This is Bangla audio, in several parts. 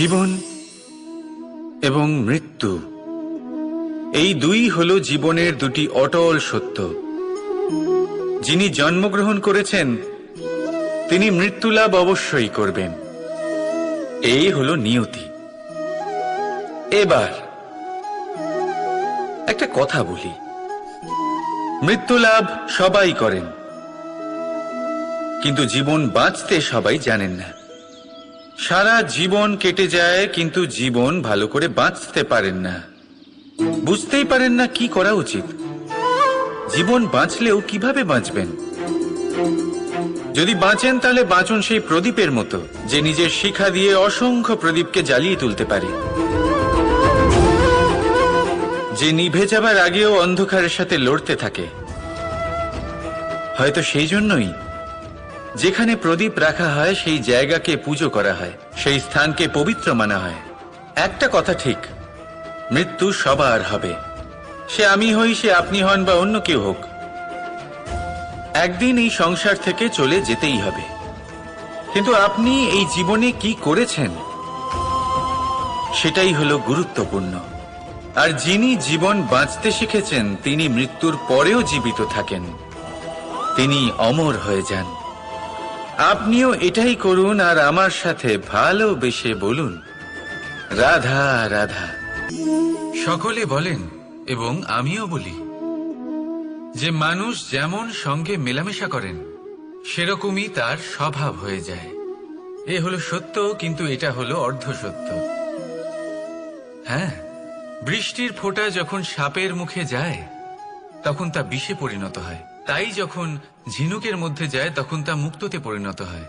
জীবন এবং মৃত্যু, এই দুই হল জীবনের দুটি অটল সত্য। যিনি জন্মগ্রহণ করেছেন তিনি মৃত্যু লাভ অবশ্যই করবেন, এই হল নিয়তি। এবার একটা কথা বলি, মৃত্যু লাভ সবাই করেন, কিন্তু জীবন বাঁচতে সবাই জানেন না। সারা জীবন কেটে যায় কিন্তু জীবন ভালো করে বাঁচতে পারেন না, বুঝতেই পারেন না কি করা উচিত। জীবন বাঁচলেও কিভাবে বাঁচবেন? যদি বাঁচেন তাহলে বাঁচুন সেই প্রদীপের মতো, যে নিজের শিখা দিয়ে অসংখ্য প্রদীপকে জ্বালিয়ে তুলতে পারে, যে নিভে যাবার আগেও অন্ধকারের সাথে লড়তে থাকে। হয়তো সেই জন্যই যেখানে প্রদীপ রাখা হয় সেই জায়গাকে পুজো করা হয়, সেই স্থানকে পবিত্র মানা হয়। একটা কথা ঠিক, মৃত্যু সবার হবে, সে আমি হই, সে আপনি হন বা অন্য কেউ হোক। একদিন এই সংসার থেকে চলে যেতেই হবে। কিন্তু আপনি এই জীবনে কি করেছেন সেটাই হলো গুরুত্বপূর্ণ। আর যিনি জীবন বাঁচতে শিখেছেন তিনি মৃত্যুর পরেও জীবিত থাকেন, তিনি অমর হয়ে যান। আপনিও এটাই করুন আর আমার সাথে ভালোবেসে বলুন, রাধা রাধা। সকলে বলেন এবং আমিও বলি যে মানুষ যেমন সঙ্গে মেলামেশা করেন সেরকমই তার স্বভাব হয়ে যায়। এ হলো সত্য, কিন্তু এটা হলো অর্ধ সত্য। হ্যাঁ, বৃষ্টির ফোঁটা যখন সাপের মুখে যায় তখন তা বিষে পরিণত হয়, তাই যখন ঝিনুকের মধ্যে যায় তখন তা মুক্ততে পরিণত হয়।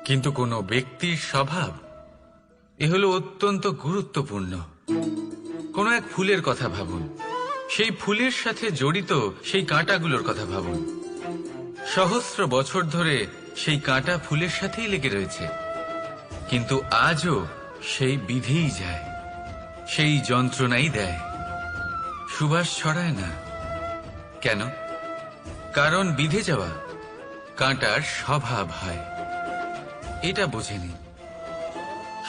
কিন্তু কোনো ব্যক্তির স্বভাব, এ হলো অত্যন্ত গুরুত্বপূর্ণ। কোনো এক ফুলের কথা ভাবুন, সেই ফুলের সাথে জড়িত সেই কাঁটাগুলোর কথা ভাবুন। সহস্র বছর ধরে সেই কাঁটা ফুলের সাথেই লেগে রয়েছে, কিন্তু আজও সেই বিধেই যায়, সেই যন্ত্রণাই দেয়, সুবাস ছড়ায় না। কেন? কারণ বিধে যাওয়া কাঁটার স্বভাব হয়। এটা বোঝেনি।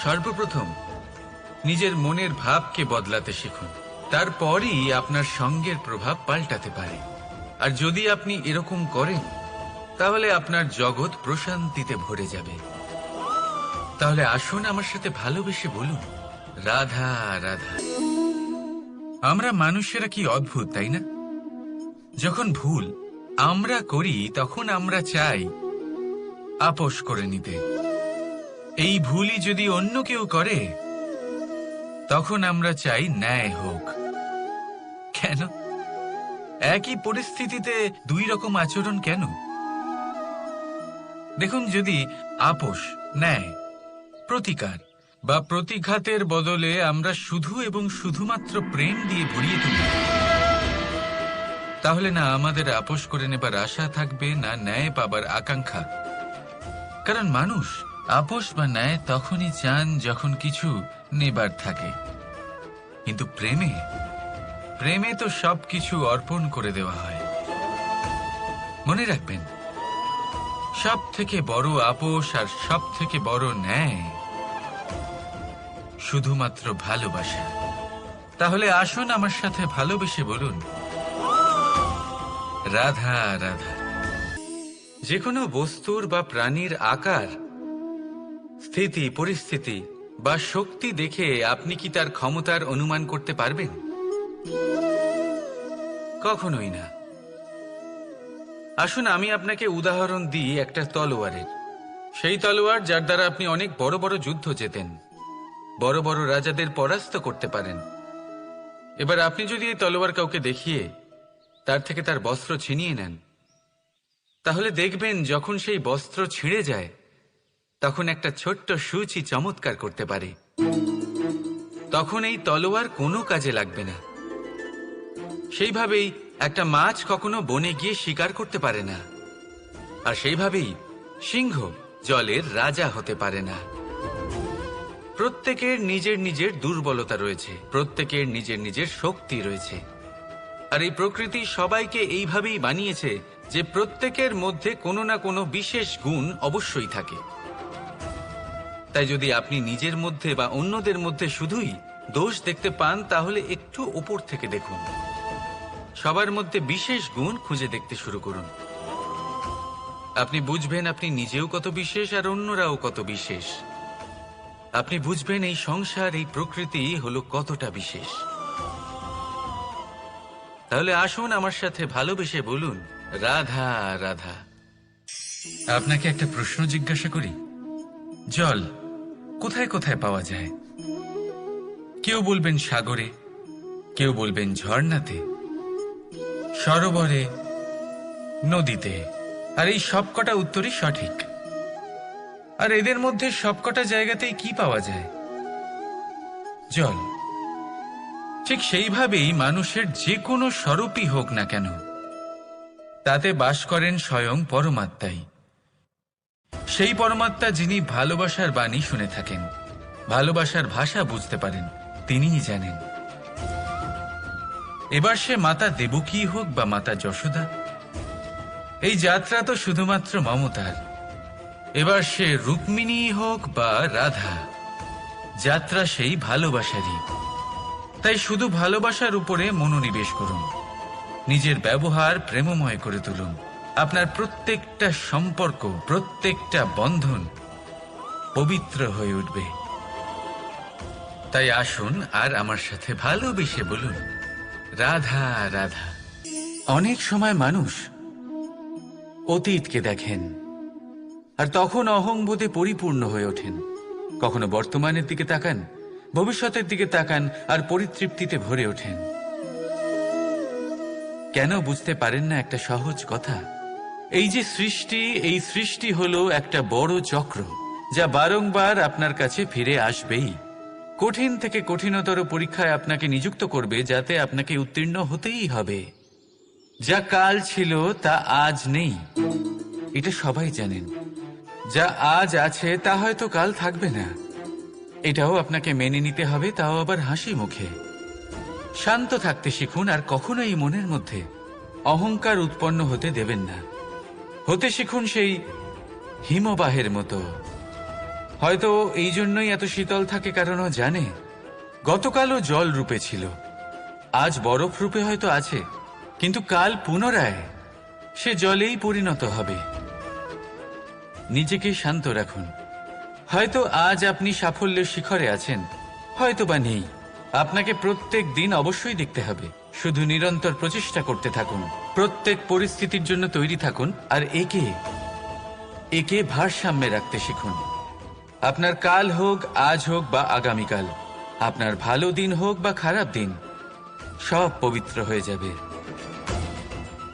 সর্বপ্রথম নিজের মনের ভাবকে বদলাতে শিখুন, তারপরই আপনার সঙ্গের প্রভাব পাল্টাতে পারে। আর যদি আপনি এরকম করেন তাহলে আপনার জগৎ প্রশান্তিতে ভরে যাবে। তাহলে আসুন আমার সাথে ভালোবেসে বলুন, রাধা রাধা। আমরা মানুষেরা কি অদ্ভুত, তাই না? যখন ভুল আমরা করি তখন আমরা চাই আপোষ করে নিতে। এই ভুলই যদি অন্য কেউ করে তখন আমরা চাই ন্যায় হোক। কেন? একই পরিস্থিতিতে দুই রকম আচরণ কেন? দেখুন, যদি আপোষ, ন্যায়, প্রতিকার বা প্রতিঘাতের বদলে আমরা শুধু এবং শুধুমাত্র প্রেম দিয়ে ভরিয়ে তুলি, তাহলে না আমাদের আপোষ করে নেবার আশা থাকবে, না ন্যায় পাবার আকাঙ্ক্ষা। কারণ মানুষ আপোষ বা ন্যায় তখনই চান যখন কিছু নেবার থাকে, কিন্তু প্রেমে তো সবকিছু অর্পণ করে দেওয়া হয়। মনে রাখবেন, সব থেকে বড় আপোষ আর সব থেকে বড় ন্যায় শুধুমাত্র ভালোবাসা। তাহলে আসুন আমার সাথে ভালোবেসে বলুন, রাধা রাধা। যে কোনো বস্তুর বা প্রাণীর আকার, স্থিতি, পরিস্থিতি বা শক্তি দেখে আপনি কি তার ক্ষমতার অনুমান করতে পারবেন? কখনোই না। আসুন আমি আপনাকে উদাহরণ দিই একটা তলোয়ারের। সেই তলোয়ার যার দ্বারা আপনি অনেক বড় বড় যুদ্ধ জেতেন, বড় বড় রাজাদের পরাস্ত করতে পারেন। এবার আপনি যদি এই তলোয়ার কাউকে দেখিয়ে তার থেকে তার বস্ত্র ছিনিয়ে নেন, তাহলে দেখবেন যখন সেই বস্ত্র ছিঁড়ে যায় তখন একটা ছোট্ট সূচি চমৎকার করতে পারে। তখন এই তলোয়ার কোনো কাজে লাগবে না। সেইভাবেই একটা মাছ কখনো বনে গিয়ে শিকার করতে পারে না, আর সেইভাবেই সিংহ জলের রাজা হতে পারে না। প্রত্যেকের নিজের নিজের দুর্বলতা রয়েছে, প্রত্যেকের নিজের নিজের শক্তি রয়েছে। আর এই প্রকৃতি সবাইকে এইভাবেই বানিয়েছে যে প্রত্যেকের মধ্যে কোনো না কোনো বিশেষ গুণ অবশ্যই থাকে। তাই যদি আপনি নিজের মধ্যে বা অন্যদের মধ্যে শুধুই দোষ দেখতে পান তাহলে একটু উপর থেকে দেখুন। সবার মধ্যে বিশেষ গুণ খুঁজে দেখতে শুরু করুন। আপনি বুঝবেন আপনি নিজেও কত বিশেষ আর অন্যরাও কত বিশেষ। আপনি বুঝবেন এই সংসার, এই প্রকৃতি হলো কতটা বিশেষ। তাহলে আসুন আমার সাথে ভালোবেসে বলুন, রাধা রাধা। আপনাকে একটা প্রশ্ন জিজ্ঞাসা করি, জল কোথায় কোথায় পাওয়া যায়? কেউ বলবেন সাগরে, কেউ বলবেন ঝর্ণাতে, সরোবরে, নদীতে। আর এই সবকটা উত্তরই সঠিক। আর এদের মধ্যে সবকটা জায়গাতেই কি পাওয়া যায়? জল। ঠিক সেইভাবেই মানুষের যে কোনো স্বরূপই হোক না কেন, তাতে বাস করেন স্বয়ং পরমাত্মাই। সেই পরমাত্মা যিনি ভালোবাসার বাণী শুনে থাকেন, ভালোবাসার ভাষা বুঝতে পারেন, তিনিই জানেন। এবার সে মাতা দেবকী হোক বা মাতা যশোদা, এই যাত্রা তো শুধুমাত্র মমতার। এবার সে রুক্মিণী হোক বা রাধা, যাত্রা সেই ভালোবাসারই। তাই শুধু ভালোবাসার উপরে মনোনিবেশ করুন, নিজের ব্যবহার প্রেমময় করে তুলুন। আপনার প্রত্যেকটা সম্পর্ক, প্রত্যেকটা বন্ধন পবিত্র হয়ে উঠবে। তাই আসুন আর আমার সাথে ভালোবেসে বলুন, রাধা রাধা। অনেক সময় মানুষ অতীতকে দেখেন আর তখন অহংবোধে পরিপূর্ণ হয়ে ওঠেন। কখনো বর্তমানের দিকে তাকান, ভবিষ্যতের দিকে তাকান আর পরিতৃপ্তিতে ভরে ওঠেন। কেন বুঝতে পারেন না একটা সহজ কথা? এই যে সৃষ্টি, এই সৃষ্টি হলো একটা বড় চক্র, যা বারংবার আপনার কাছে ফিরে আসবেই। কঠিন থেকে কঠিনতর পরীক্ষায় আপনাকে নিযুক্ত করবে, যাতে আপনাকে উত্তীর্ণ হতেই হবে। যা কাল ছিল তা আজ নেই, এটা সবাই জানেন। যা আজ আছে তা হয়তো কাল থাকবে না, এটাও আপনাকে মেনে নিতে হবে, তাও আবার হাসি মুখে। শান্ত থাকতে শিখুন আর কখনো এই মনের মধ্যে অহংকার উৎপন্ন হতে দেবেন না। হতে শিখুন সেই হিমবাহের মতো। হয়তো এই জন্যই এত শীতল থাকে, কারণ ও জানে গতকালও জল রূপে ছিল, আজ বরফ রূপে হয়তো আছে, কিন্তু কাল পুনরায় সে জলেই পরিণত হবে। নিজেকে শান্ত রাখুন। হয়তো আজ আপনি সাফল্যের শিখরে আছেন, হয়তো বা নেই। আপনাকে প্রত্যেক দিন অবশ্যই দেখতে হবে। শুধু নিরন্তর প্রচেষ্টা করতে থাকুন, প্রত্যেক পরিস্থিতির জন্য তৈরি থাকুন আর একে ভারসাম্যে রাখতে শিখুন। আপনার কাল হোক, আজ হোক বা আগামীকাল, আপনার ভালো দিন হোক বা খারাপ দিন, সব পবিত্র হয়ে যাবে।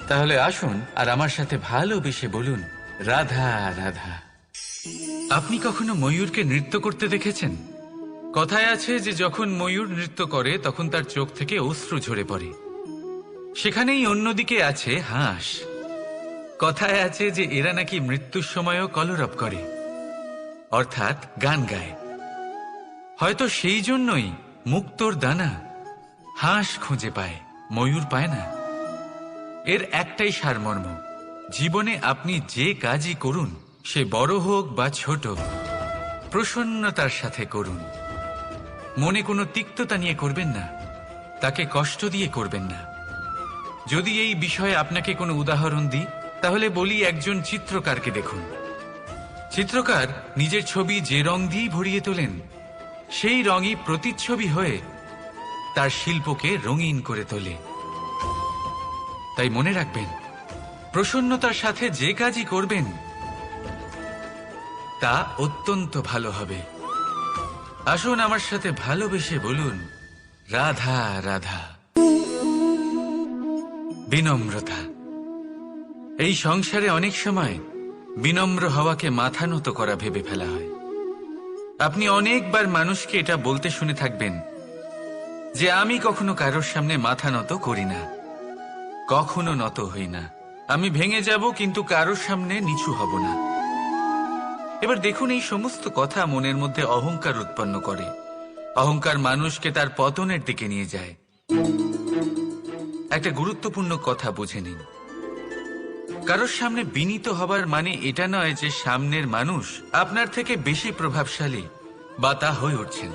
তাহলে আসুন আর আমার সাথে ভালোবেসে বলুন, রাধা রাধা। আপনি কখনো ময়ূরকে নৃত্য করতে দেখেছেন? কথায় আছে যে যখন ময়ূর নৃত্য করে তখন তার চোখ থেকে অশ্রু ঝরে পড়ে। সেখানেই অন্যদিকে আছে হাঁস। কথায় আছে যে এরা নাকি মৃত্যুর সময়ও কলরব করে, অর্থাৎ গান গায়। হয়তো সেই জন্যই মুক্তোর দানা হাঁস খুঁজে পায়, ময়ূর পায় না। এর একটাই সারমর্ম, জীবনে আপনি যে কাজই করুন, সে বড় হোক বা ছোট, প্রসন্নতার সাথে করুন। মনে কোনো তিক্ততা নিয়ে করবেন না, তাকে কষ্ট দিয়ে করবেন না। যদি এই বিষয়ে আপনাকে কোনো উদাহরণ দিই, তাহলে বলি একজন চিত্রকারকে দেখুন। চিত্রকার নিজের ছবি যে রং দিয়েই ভরিয়ে তোলেন, সেই রঙই প্রতিচ্ছবি হয়ে তার শিল্পকে রঙিন করে তোলে। তাই মনে রাখবেন, প্রসন্নতার সাথে যে কাজই করবেন তা অত্যন্ত ভালো হবে। আসুন আমার সাথে ভালোবেসে বলুন, রাধা রাধা। বিনম্রতা। এই সংসারে অনেক সময় বিনম্র হওয়াকে মাথা নত করা ভেবে ফেলা হয়। আপনি অনেকবার মানুষকে এটা বলতে শুনে থাকবেন যে আমি কখনো কারোর সামনে মাথা নত করি না, কখনো নত হই না, আমি ভেঙে যাব কিন্তু কারোর সামনে নিচু হব না। এবার দেখুন, এই সমস্ত কথা মনের মধ্যে অহংকার উৎপন্ন করে। অহংকার মানুষকে তার পতনের দিকে নিয়ে যায়। একটা গুরুত্বপূর্ণ কথা বুঝে নিন, কারোর সামনে বিনীত হবার মানে এটা নয় যে সামনের মানুষ আপনার থেকে বেশি প্রভাবশালী বা তা হয়ে উঠছেন।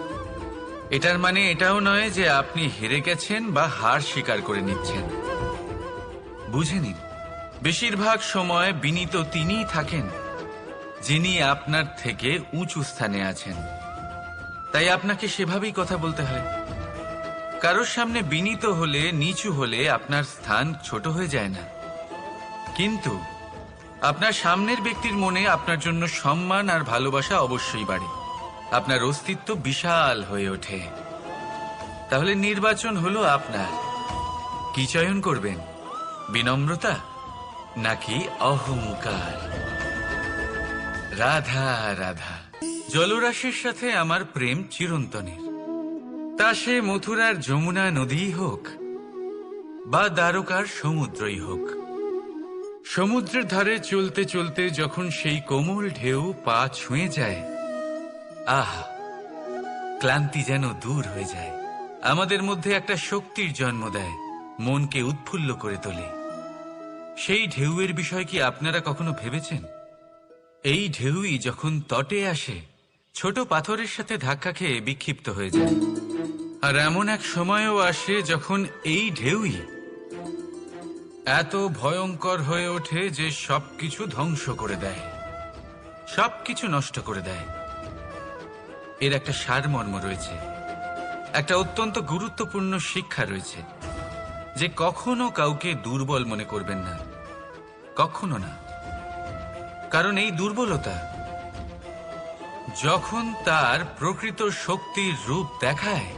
এটার মানে এটাও নয় যে আপনি হেরে গেছেন বা হার স্বীকার করে নিচ্ছেন। বুঝে নিন, বেশিরভাগ সময় বিনীত তিনিই থাকেন যিনি আপনার থেকে উঁচু স্থানে আছেন। তাই আপনাকে সেভাবেই কথা বলতে হয়। কারোর সামনে বিনীত হলে, নিচু হলে আপনার স্থান ছোট হয়ে যায় না, কিন্তু আপনার সামনের ব্যক্তির মনে আপনার জন্য সম্মান আর ভালোবাসা অবশ্যই বাড়ে। আপনার অস্তিত্ব বিশাল হয়ে ওঠে। তাহলে নির্বাচন হলো আপনার। কি চয়ন করবেন, বিনম্রতা নাকি অহংকার? রাধা রাধা। জলরাশির সাথে আমার প্রেম চিরন্তনের। তা সে মথুরার যমুনা নদীই হোক বা দ্বারকার সমুদ্রই হোক। সমুদ্রের ধারে চলতে চলতে যখন সেই কোমল ঢেউ পা ছুঁয়ে যায়, আহা, ক্লান্তি যেন দূর হয়ে যায়। আমাদের মধ্যে একটা শক্তির জন্ম দেয়, মনকে উৎফুল্ল করে তোলে। সেই ঢেউয়ের বিষয় কি আপনারা কখনো ভেবেছেন? এই ঢেউই যখন তটে আসে, ছোট পাথরের সাথে ধাক্কা খেয়ে বিক্ষিপ্ত হয়ে যায়। আর এমন এক সময়ও আসে যখন এই ঢেউই এত ভয়ঙ্কর হয়ে ওঠে যে সবকিছু ধ্বংস করে দেয়, সবকিছু নষ্ট করে দেয়। এর একটা সারমর্ম রয়েছে, একটা অত্যন্ত গুরুত্বপূর্ণ শিক্ষা রয়েছে, যে কখনো কাউকে দুর্বল মনে করবেন না, কখনো না। কারণ এই দুর্বলতা যখন তার প্রকৃত শক্তির রূপ দেখায়,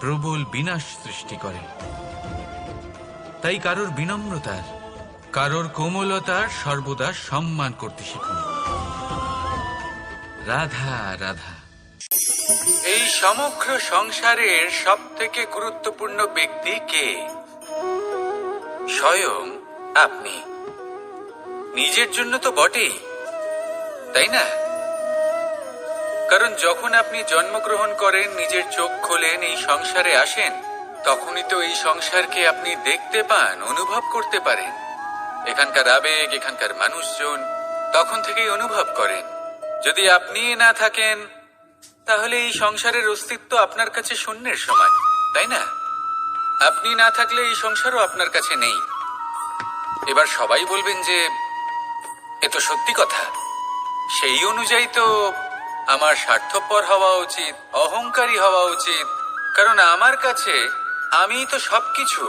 প্রবল বিনাশ সৃষ্টি করে। তাই কারোর বিনম্রতার, কারোর কোমলতার সর্বদা সম্মান করতে শিখুন। রাধা রাধা। এই সমগ্র সংসারের সব থেকে গুরুত্বপূর্ণ ব্যক্তি কে? স্বয়ং আপনি। নিজের জন্য তো বটেই, তাই না? কারণ যখন আপনি জন্মগ্রহণ করেন, নিজের চোখ খোলেন, এই সংসারে আসেন, তখনই তো এই সংসারকে আপনি দেখতে পান, অনুভব করতে পারেন। এখানকার আবেগ, এখানকার মানুষজন তখন থেকেই অনুভব করেন। যদি আপনি না থাকেন, তাহলে এই সংসারের অস্তিত্ব আপনার কাছে শূন্যের সমান, তাই না? আপনি না থাকলে এই সংসারও আপনার কাছে নেই। এবার সবাই বলবেন যে এ তো সত্যি কথা, সেই অনুযায়ী তো আমার স্বার্থপর হওয়া উচিত, অহংকারী হওয়া উচিত, কারণ আমার কাছে আমিই তো সবকিছু।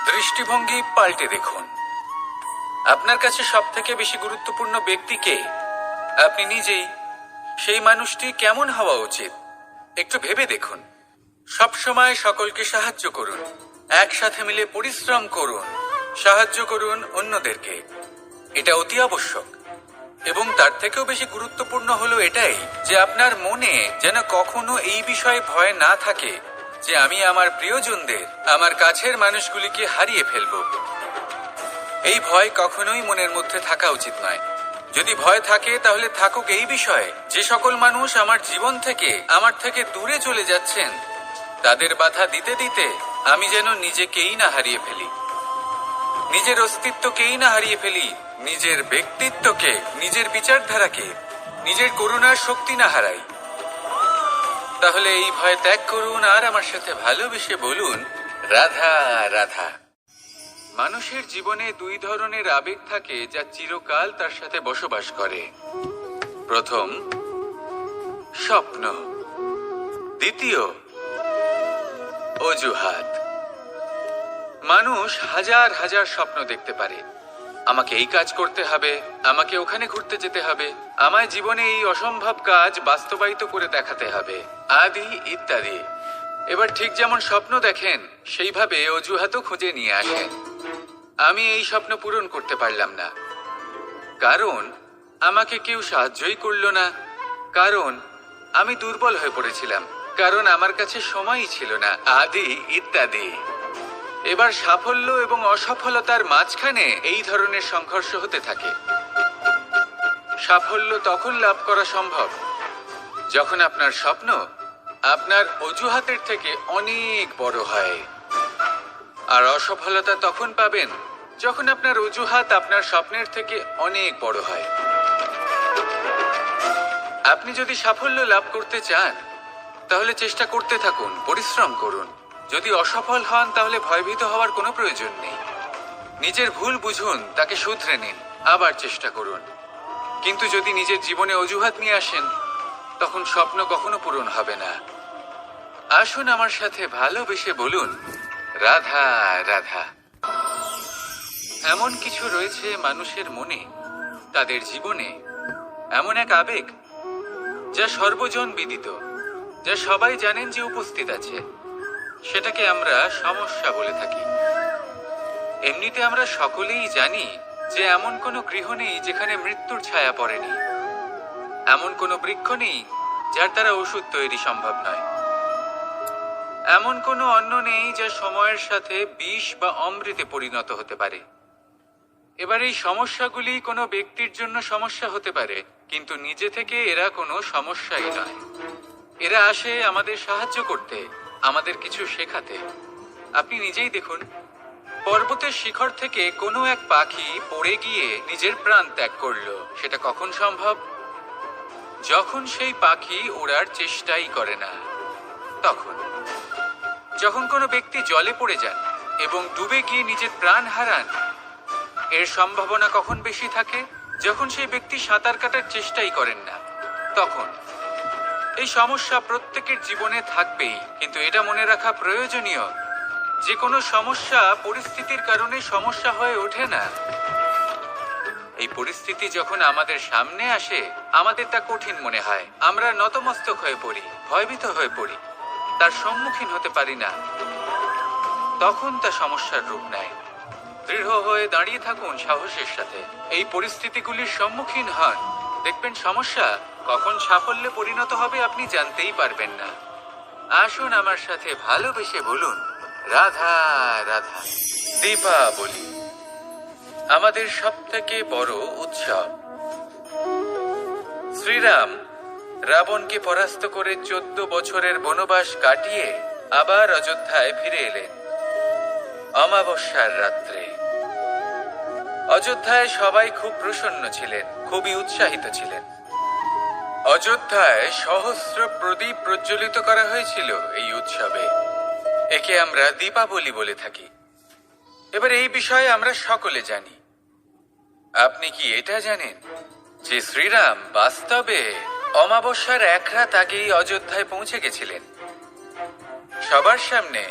দৃষ্টিভঙ্গি পাল্টে দেখুন। আপনার কাছে সব থেকে বেশি গুরুত্বপূর্ণ ব্যক্তি কে? আপনি নিজেই। সেই মানুষটি কেমন হওয়া উচিত একটু ভেবে দেখুন। সবসময় সকলকে সাহায্য করুন, একসাথে মিলে পরিশ্রম করুন, সাহায্য করুন অন্যদেরকে। এটা অতি আবশ্যক। এবং তার থেকেও বেশি গুরুত্বপূর্ণ হলো এটাই যে আপনার মনে যেন কখনো এই বিষয়ে ভয় না থাকে যে আমি আমার প্রিয়জনদের, আমার কাছের মানুষগুলিকে হারিয়ে ফেলব। এই ভয় কখনোই মনের মধ্যে থাকা উচিত নয়। যদি ভয় থাকে তাহলে থাকুক এই বিষয়ে যে সকল মানুষ আমার জীবন থেকে, আমার থেকে দূরে চলে যাচ্ছেন, তাদের বাধা দিতে দিতে আমি যেন নিজেকেই না হারিয়ে ফেলি, নিজের অস্তিত্বকেই না হারিয়ে ফেলি, নিজের ব্যক্তিত্বকে, নিজের বিচারধারাকে, নিজের করুণার শক্তি না হারাই। তাহলে এই ভয় ত্যাগ করুন আর আমার সাথে ভালোবেসে বলুন, রাধা রাধা। মানুষের জীবনে দুই ধরনের আবেগ থাকে যা চিরকাল তার সাথে বসবাস করে। প্রথম, স্বপ্ন। দ্বিতীয়, অজুহাত। মানুষ হাজার হাজার স্বপ্ন দেখতে পারে। আমাকে এই কাজ করতে হবে, আমাকে ওখানে ঘুরতে যেতে হবে, আমায় জীবনে এই অসম্ভব কাজ বাস্তবায়িত করে দেখাতে হবে, আদি ইত্যাদি। এবার ঠিক যেমন স্বপ্ন দেখেন, সেইভাবে অজুহাতও খুঁজে নিয়ে আসেন। আমি এই স্বপ্ন পূরণ করতে পারলাম না, কারণ আমাকে কেউ সাহায্যই করলো না, কারণ আমি দুর্বল হয়ে পড়েছিলাম, কারণ আমার কাছে সময়ই ছিল না, আদি ইত্যাদি। এবার সাফল্য এবং অসফলতার মাঝখানে এই ধরনের সংঘর্ষ হতে থাকে। সাফল্য তখন লাভ করা সম্ভব যখন আপনার স্বপ্ন আপনার অজুহাতের থেকে অনেক বড় হয়। আর অসফলতা তখন পাবেন যখন আপনার অজুহাত আপনার স্বপ্নের থেকে অনেক বড় হয়। আপনি যদি সাফল্য লাভ করতে চান তাহলে চেষ্টা করতে থাকুন, পরিশ্রম করুন। যদি অসফল হন তাহলে ভয়ভীত হওয়ার কোনো প্রয়োজন নেই। নিজের ভুল বুঝুন, তাকে শুধরে নিন, আবার চেষ্টা করুন। কিন্তু যদি নিজের জীবনে অজুহাত নিয়ে আসেন তখন স্বপ্ন কখনো পূরণ হবে না। আসুন আমার সাথে ভালোবেসে বলুন, রাধা রাধা। এমন কিছু রয়েছে মানুষের মনে, তাদের জীবনে, এমন এক আবেগ যা সর্বজন বিদিত, যা সবাই জানেন যে উপস্থিত আছে। সেটাকে আমরা সমস্যা বলে থাকি। এমনিতে আমরা সকলেই জানি যে এমন কোনো গৃহ নেই যেখানে মৃত্যুর ছায়া পড়েনি, এমন কোনো বৃক্ষ নেই যার দ্বারা ওষুধ তৈরি সম্ভব নয়, এমন কোনো অন্ন নেই যা সময়ের সাথে বিষ বা অমৃতে পরিণত হতে পারে। এবার এই সমস্যাগুলি কোনো ব্যক্তির জন্য সমস্যা হতে পারে, কিন্তু নিজে থেকে এরা কোনো সমস্যাই নয়। এরা আসে আমাদের সাহায্য করতে, আমাদের কিছু শেখাতে। আপনি নিজেই দেখুন, পর্বতের শিখর থেকে কোনো এক পাখি পড়ে গিয়ে নিজের প্রাণ ত্যাগ করলো। সেটা কখন সম্ভব? যখন সেই পাখি ওড়ার চেষ্টাই করে না। তখন যখন কোনো ব্যক্তি জলে পড়ে যান এবং ডুবে গিয়ে নিজের প্রাণ হারান, এর সম্ভাবনা কখন বেশি থাকে? যখন সেই ব্যক্তি সাঁতার কাটার চেষ্টাই করেন না। তখন এই সমস্যা প্রত্যেকের জীবনে থাকবেই, কিন্তু এটা মনে রাখা প্রয়োজনীয় যে কোনো সমস্যা পরিস্থিতির কারণে সমস্যা হয়ে ওঠে না। এই পরিস্থিতি যখন আমাদের সামনে আসে আমাদের তা কঠিন মনে হয়, আমরা নতমস্তক হয়ে পড়ি, ভয়ভীত হয়ে পড়ি, তার সম্মুখীন হতে পারি না। তখন তা সমস্যার রূপ নেয়। দৃঢ় হয়ে দাঁড়িয়ে থাকুন সাহসের সাথে, এই পরিস্থিতিগুলির সম্মুখীন হন। দেখবেন সমস্যা কখন সাফল্যে পরিণত হবে আপনি জানতেই পারবেন না। আসুন আমার সাথে ভালোবেসে বলুন, রাধা রাধা। দীপাবলি আমাদের সবথেকে বড় উৎসব। শ্রীরাম রাবণকে পরাস্ত করে 14 বছরের বনবাস কাটিয়ে আবার অযোধ্যায় ফিরে এলেন অমাবস্যার রাত্রে। অযোধ্যায় সবাই খুব প্রসন্ন ছিলেন, খুবই উৎসাহিত ছিলেন। অযোধ্যায় সহস্র প্রদীপ প্রজ্বলিত করা হয়েছিল এই উৎসবে। একে আমরা দীপাবলি বলে থাকি। এবার এই বিষয়ে আমরা সকলে জানি। আপনি কি এটা জানেন যে শ্রীরাম বাস্তবে অমাবস্যার এক রাত আগেই অযোধ্যায় পৌঁছে গেছিলেন? সবার সামনে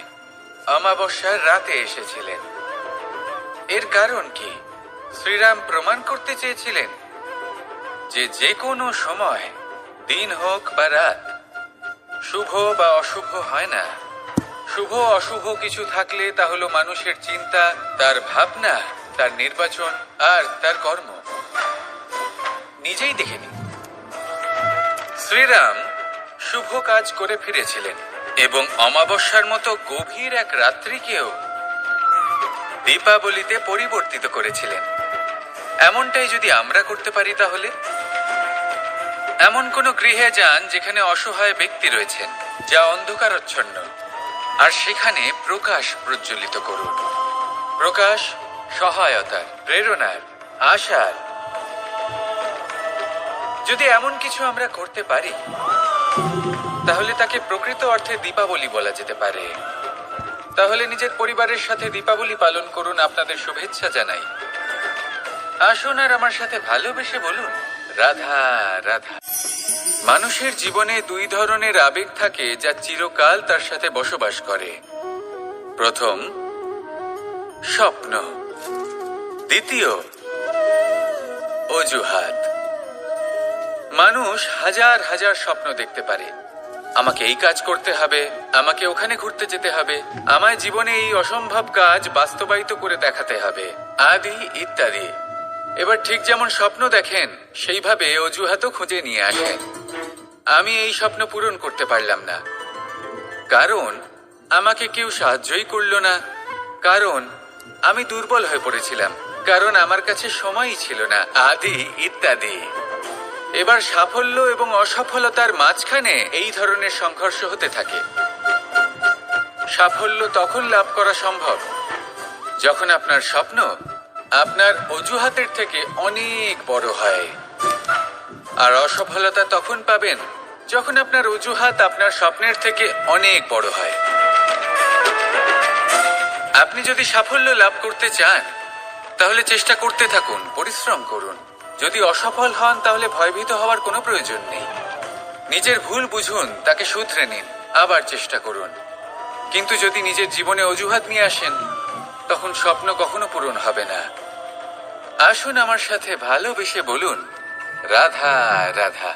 অমাবস্যার রাতে এসেছিলেন। এর কারণ কি? শ্রীরাম প্রমাণ করতে চেয়েছিলেন যে যে কোনো সময়, দিন হোক বা রাত, শুভ বা অশুভ হয় না। শুভ অশুভ কিছু থাকলে তা হলো মানুষের চিন্তা, তার ভাবনা, তার নির্বাচন আর তার কর্ম। নিজেই দেখে নিন, শ্রীরাম শুভ কাজ করে ফিরেছিলেন এবং অমাবস্যার মতো গভীর এক রাত্রিকেও দীপাবলিতে পরিবর্তিত করেছিলেন। এমনটাই যদি আমরা করতে পারি তাহলে? এমন কোনো গৃহে যান যেখানে অসহায় ব্যক্তি রয়েছেন, যা অন্ধকারাচ্ছন্ন, আর সেখানে প্রকাশ প্রজ্বলিত করুন। প্রকাশ সহায়তার, প্রেরণার, আশার। যদি এমন কিছু আমরা করতে পারি তাহলে তাকে প্রকৃত অর্থে দীপাবলি বলা যেতে পারে। তাহলে নিজের পরিবারের সাথে দীপাবলি পালন করুন। আপনাদের শুভেচ্ছা জানাই। আসুন আর আমার সাথে ভালোবেসে বলুন, রাধা রাধা। মানুষের জীবনে দুই ধরনের আবেগ থাকে যা চিরকাল তার সাথে বসবাস করে। প্রথম, স্বপ্ন। দ্বিতীয়, অজুহাত। মানুষ হাজার হাজার স্বপ্ন দেখতে পারে। আমাকে এই কাজ করতে হবে, আমাকে ওখানে ঘুরতে যেতে হবে, আমায় জীবনে এই অসম্ভব কাজ বাস্তবায়িত করে দেখাতে হবে, আদি ইত্যাদি। এবার ঠিক যেমন স্বপ্ন দেখেন সেইভাবে অজুহাতও খুঁজে নিয়ে আসেন। আমি এই স্বপ্ন পূরণ করতে পারলাম না, কারণ আমাকে কেউ সাহায্যই করল না, কারণ আমি দুর্বল হয়ে পড়েছিলাম, কারণ আমার কাছে সময়ই ছিল না, আদি ইত্যাদি। এবার সাফল্য এবং অসফলতার মাঝখানে এই ধরনের সংঘর্ষ হতে থাকে। সাফল্য তখন লাভ করা সম্ভব যখন আপনার স্বপ্ন আপনার অজুহাতের থেকে অনেক বড় হয়। আর অসফলতা তখন পাবেন যখন আপনার অজুহাত আপনার স্বপ্নের থেকে অনেক বড় হয়। আপনি যদি সাফল্য লাভ করতে চান তাহলে চেষ্টা করতে থাকুন, পরিশ্রম করুন। যদি অসফল হন তাহলে ভয়ভীত হওয়ার কোনো প্রয়োজন নেই। নিজের ভুল বুঝুন, তাকে শুধরে নিন, আবার চেষ্টা করুন। কিন্তু যদি নিজের জীবনে অজুহাত নিয়ে আসেন তখন স্বপ্ন কখনো পূরণ হবে না। আসুন আমার সাথে ভালোবেসে বলুন, রাধা রাধা।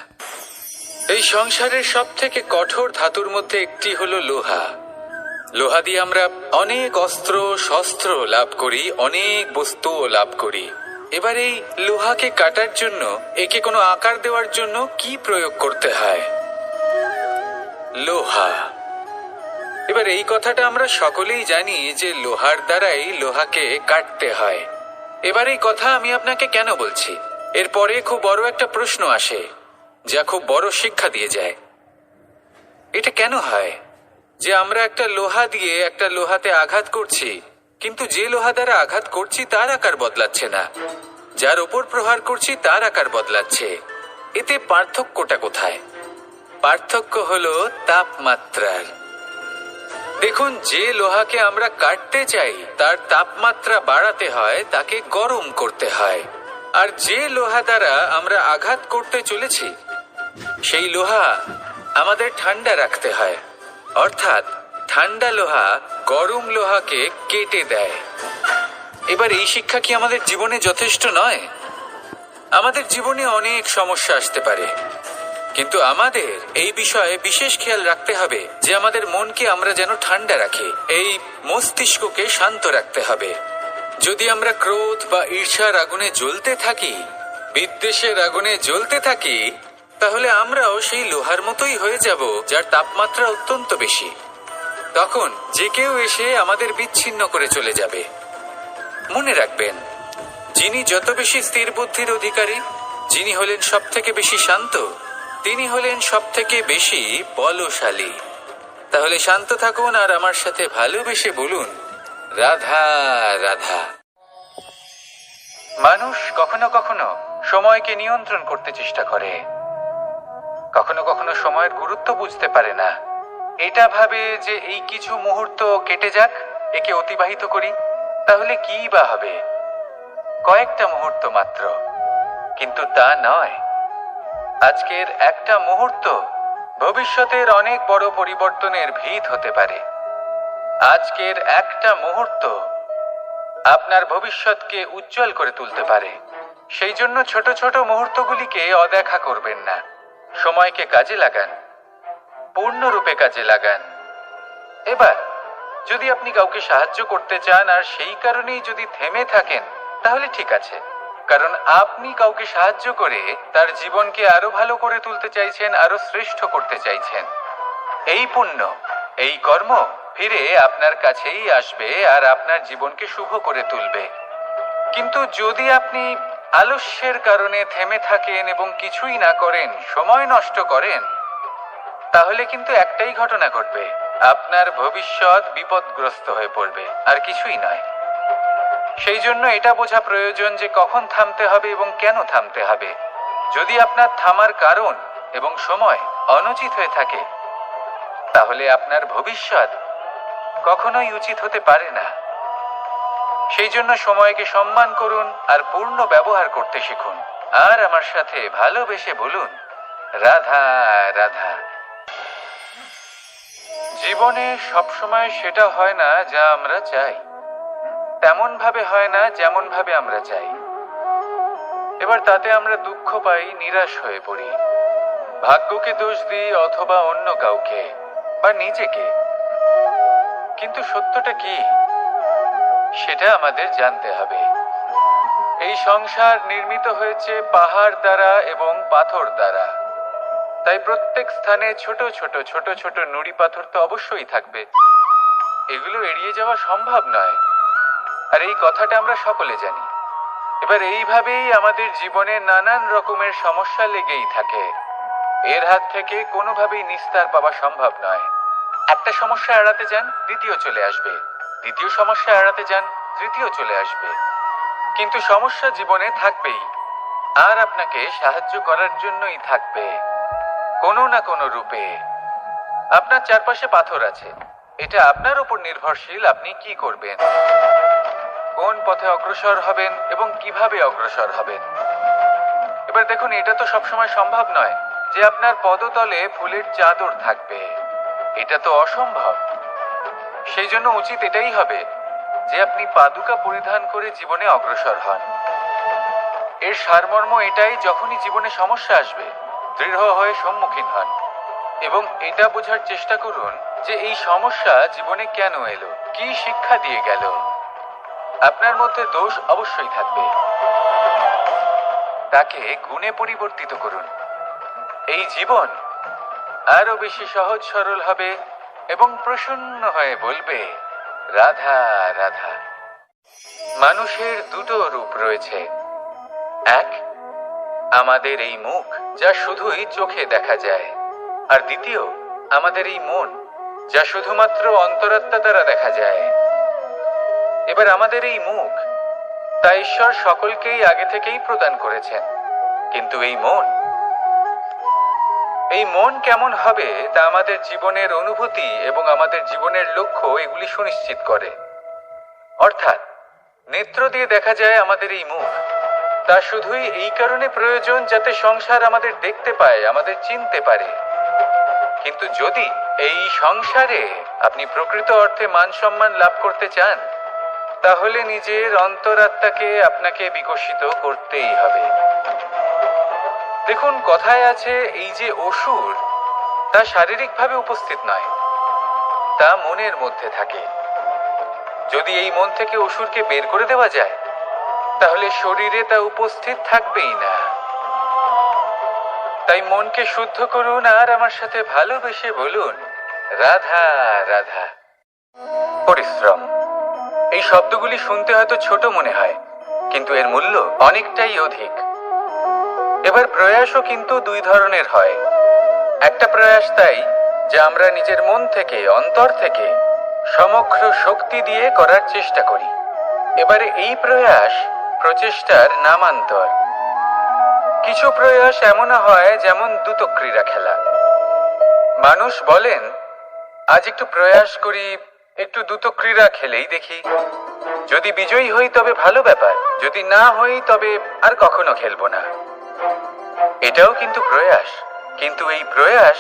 এই সংসারের সব থেকে কঠোর ধাতুর মধ্যে একটি হলো লোহা। লোহা দিয়ে আমরা অনেক অস্ত্র শস্ত্র লাভ করি, অনেক বস্তুও লাভ করি। এবার এই লোহাকে কাটার জন্য, একে কোনো আকার দেওয়ার জন্য কি প্রয়োগ করতে হয়? লোহা। এবার এই কথাটা আমরা সকলেই জানি যে লোহার দ্বারাই লোহাকে কাটতে হয়। এবার এই কথা আমি আপনাকে কেন বলছি? এরপরে খুব বড় একটা প্রশ্ন আসে যা খুব বড় শিক্ষা দিয়ে যায়। এটা কেন হয় যে আমরা একটা লোহা দিয়ে একটা লোহাতে আঘাত করছি, কিন্তু যে লোহা দ্বারা আঘাত করছি তার আকার বদলাচ্ছে না, যার ওপর প্রহার করছি তার আকার বদলাচ্ছে? এতে পার্থক্যটা কোথায়? পার্থক্য হলো তাপমাত্রার। দেখুন, যে লোহাকে আমরা কাটতে চাই তার তাপমাত্রা বাড়াতে হয়, তাকে গরম করতে হয়। আর যে লোহা দ্বারা আমরা আঘাত করতে চলেছি সেই লোহা আমাদের ঠান্ডা রাখতে হয়। অর্থাৎ ঠান্ডা লোহা গরম লোহাকে কেটে দেয়। এবার এই শিক্ষা কি আমাদের জীবনে যথেষ্ট নয়? আমাদের জীবনে অনেক সমস্যা আসতে পারে, কিন্তু আমাদের এই বিষয়ে বিশেষ খেয়াল রাখতে হবে যে আমাদের মনকে আমরা যেন ঠান্ডা রাখি, এই মস্তিষ্ককে শান্ত রাখতে হবে। যদি আমরা ক্রোধ বা ঈর্ষার আগুনে জ্বলতে থাকি, বিদ্বেষের আগুনে জ্বলতে থাকি, তাহলে আমরাও সেই লোহার মতোই হয়ে যাব যার তাপমাত্রা অত্যন্ত বেশি। তখন যে কেউ এসে আমাদের বিচ্ছিন্ন করে চলে যাবে। মনে রাখবেন, যিনি যত বেশি স্থির বুদ্ধির অধিকারী, যিনি হলেন সব থেকে বেশি শান্ত, তিনি হলেন সব থেকে বেশি বলশালী। তাহলে শান্ত থাকুন আর আমার সাথে ভালোবেসে বলুন, রাধা রাধা। মানুষ কখনো কখনো সময়কে নিয়ন্ত্রণ করতে চেষ্টা করে, কখনো কখনো সময়ের গুরুত্ব বুঝতে পারে না। এটা ভাবে যে এই কিছু মুহূর্ত কেটে যাক, একে অতিবাহিত করি, তাহলে কি বা হবে? কয়েকটা মুহূর্ত মাত্র। কিন্তু তা নয়। আজকের একটা মুহূর্ত ভবিষ্যতের অনেক বড় পরিবর্তনের ভিত হতে পারে। আজকের একটা মুহূর্ত আপনার ভবিষ্যৎকে উজ্জ্বল করে তুলতে পারে। সেই জন্য ছোট ছোট মুহূর্তগুলিকে অদেখা করবেন না। সময়কে কাজে লাগান, পূর্ণরূপে কাজে লাগান। এবার যদি আপনি কাউকে সাহায্য করতে চান আর সেই কারণেই যদি থেমে থাকেন, তাহলে ঠিক আছে, কারণ আপনি কাউকে সাহায্য করে তার জীবনকে আরো ভালো করে তুলতে চাইছেন, আরো শ্রেষ্ঠ করতে চাইছেন। এই পুণ্য, এই কর্ম ফিরে আপনার কাছেই আসবে আর আপনার জীবনকে শুভ করে তুলবে। কিন্তু যদি আপনি আলস্যের কারণে থেমে থাকেন এবং কিছুই না করেন, সময় নষ্ট করেন, তাহলে কিন্তু একটাই ঘটনা ঘটবে, আপনার ভবিষ্যৎ বিপদগ্রস্ত হয়ে পড়বে, আর কিছুই নয়। সেই জন্য এটা বোঝা প্রয়োজন যে কখন থামতে হবে এবং কেন থামতে হবে। যদি আপনার থামার কারণ এবং সময় অনুচিত হয়ে থাকে, তাহলে আপনার ভবিষ্যৎ কখনোই উচিত হতে পারে না। সেই জন্য সময়কে সম্মান করুন আর পূর্ণ ব্যবহার করতে শিখুন। আর আমার সাথে ভালোবেসে বলুন, রাধা রাধা। জীবনে সবসময় সেটা হয় না যা আমরা চাই, তেমন ভাবে হয় না যেমন ভাবে আমরা চাই। এবার তাতে আমরা দুঃখ পাই, নিরাশ হয়ে পড়ি, ভাগ্যকে দোষ দিই অথবা অন্য কাউকে বা নিজেকে। কিন্তু সত্যটা কি সেটা আমাদের জানতে হবে। এই সংসার নির্মিত হয়েছে পাহাড় দ্বারা এবং পাথর দ্বারা, তাই প্রত্যেক স্থানে ছোট ছোট ছোট ছোট নুড়ি পাথর তো অবশ্যই থাকবে। এগুলো এড়িয়ে যাওয়া সম্ভব নয়, আর এই কথাটা আমরা সকলে জানি। এবার এইভাবেই আমাদের জীবনে নানান রকমের সমস্যা লেগেই থাকে। এর হাত থেকে কোনোভাবেই নিস্তার পাওয়া সম্ভব নয়। একটা সমস্যা এড়াতে যান, দ্বিতীয় চলে আসবে, দ্বিতীয় সমস্যা এড়াতে যান, তৃতীয় চলে আসবে। কিন্তু সমস্যা জীবনে থাকবেই, আর আপনাকে সাহায্য করার জন্যই থাকবে কোনো না কোনো রূপে। আপনার চারপাশে পাথর আছে, এটা আপনার উপর নির্ভরশীল আপনি কি করবেন, কোন পথে অগ্রসর হবেন এবং কিভাবে অগ্রসর হবেন। এবার দেখুন, এটা তো সবসময় সম্ভব নয় যে আপনার পদতলে ফুলের চাদর থাকবে, এটা তো অসম্ভব। সেই জন্য উচিত এটাই হবে যে আপনি পাদুকা পরিধান করে জীবনে অগ্রসর হন। এর সারমর্ম এটাই, যখনই জীবনে সমস্যা আসবে দৃঢ় হয়ে সম্মুখীন হন এবং এটা বোঝার চেষ্টা করুন যে এই সমস্যা জীবনে কেন এলো, কি শিক্ষা দিয়ে গেল। আপনার মধ্যে দোষ অবশ্যই থাকবে, তাকে গুণে পরিবর্তিত করুন। এই জীবন আরো বেশি সহজ সরল হবে এবং প্রসন্ন হয়ে বলবে, রাধা রাধা। মানুষের দুটো রূপ রয়েছে, এক আমাদের এই মুখ যা শুধুই চোখে দেখা যায়, আর দ্বিতীয় আমাদের এই মন যা শুধুমাত্র অন্তরাত্মা দ্বারা দেখা যায়। এবার আমাদের এই মুখ তা ঈশ্বর সকলকেই আগে থেকেই প্রদান করেছেন, কিন্তু এই মন কেমন হবে তা আমাদের জীবনের অনুভূতি এবং আমাদের জীবনের লক্ষ্য এগুলি সুনিশ্চিত করে। অর্থাৎ নেত্র দিয়ে দেখা যায় আমাদের এই মুখ, তা শুধুই এই কারণে প্রয়োজন যাতে সংসার আমাদের দেখতে পায়, আমাদের চিনতে পারে। কিন্তু যদি এই সংসারে আপনি প্রকৃত অর্থে মান সম্মান লাভ করতে চান, তাহলে নিজের অন্তরাত্মাকে আপনাকে বিকশিত করতেই হবে। দেখুন, কথায় আছে এই যে অসুর, তা শারীরিকভাবে উপস্থিত নয়, তা মনের মধ্যে থাকে। যদি এই মন থেকে অসুরকে বের করে দেওয়া যায়, তাহলে শরীরে তা উপস্থিত থাকবেই না। তাই মনকে শুদ্ধ করুন আর আমার সাথে ভালোবেসে বলুন, রাধা রাধা। পরিশ্রম, এই শব্দগুলি শুনতে হয়তো ছোট মনে হয়, কিন্তু এর মূল্য অনেকটাই অধিক। এবার প্রয়াসও কিন্তু দুই ধরনের হয়। একটা প্রয়াস তাই যা আমরা নিজের মন থেকে, অন্তর থেকে সমগ্র শক্তি দিয়ে করার চেষ্টা করি। এবারে এই প্রয়াস প্রচেষ্টার নামান্তর। কিছু প্রয়াস এমন হয় যেমন দ্রুতক্রীড়া খেলা। মানুষ বলেন, আজ একটু প্রয়াস করি, একটু দ্রুতক্রীড়া খেলেই দেখি, যদি বিজয়ী হই তবে ভালো ব্যাপার, যদি না হই তবে আর কখনো খেলবো না। এটাও কিন্তু প্রয়াস, কিন্তু এই প্রয়াস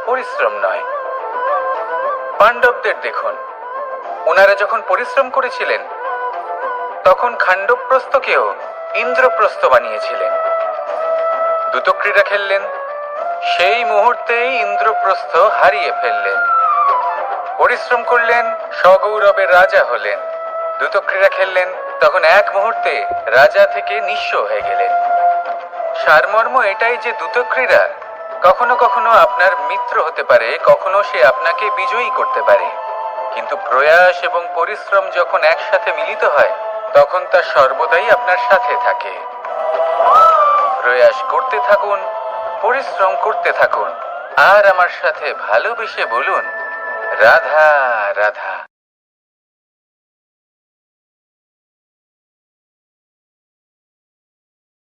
পরিশ্রম নয়। পাণ্ডবদের দেখুন, ওনারা যখন পরিশ্রম করেছিলেন তখন খাণ্ডবপ্রস্থকেও ইন্দ্রপ্রস্থ বানিয়েছিলেন। দ্রুতক্রীড়া খেললেন, সেই মুহূর্তেই ইন্দ্রপ্রস্থ হারিয়ে ফেললেন। পরিশ্রম করলেন, সগৌরবের রাজা হলেন। দ্রুতক্রীড়া খেললেন, তখন এক মুহূর্তে রাজা থেকে নিঃস্ব হয়ে গেলেন। সারমর্ম এটাই যে দ্রুতক্রীড়া কখনো কখনো আপনার মিত্র হতে পারে, কখনো সে আপনাকে বিজয়ী করতে পারে, কিন্তু প্রয়াস এবং পরিশ্রম যখন একসাথে মিলিত হয় তখন তা সর্বদাই আপনার সাথে থাকে। প্রয়াস করতে থাকুন, পরিশ্রম করতে থাকুন, আর আমার সাথে ভালোবেসে বলুন, রাধা রাধা।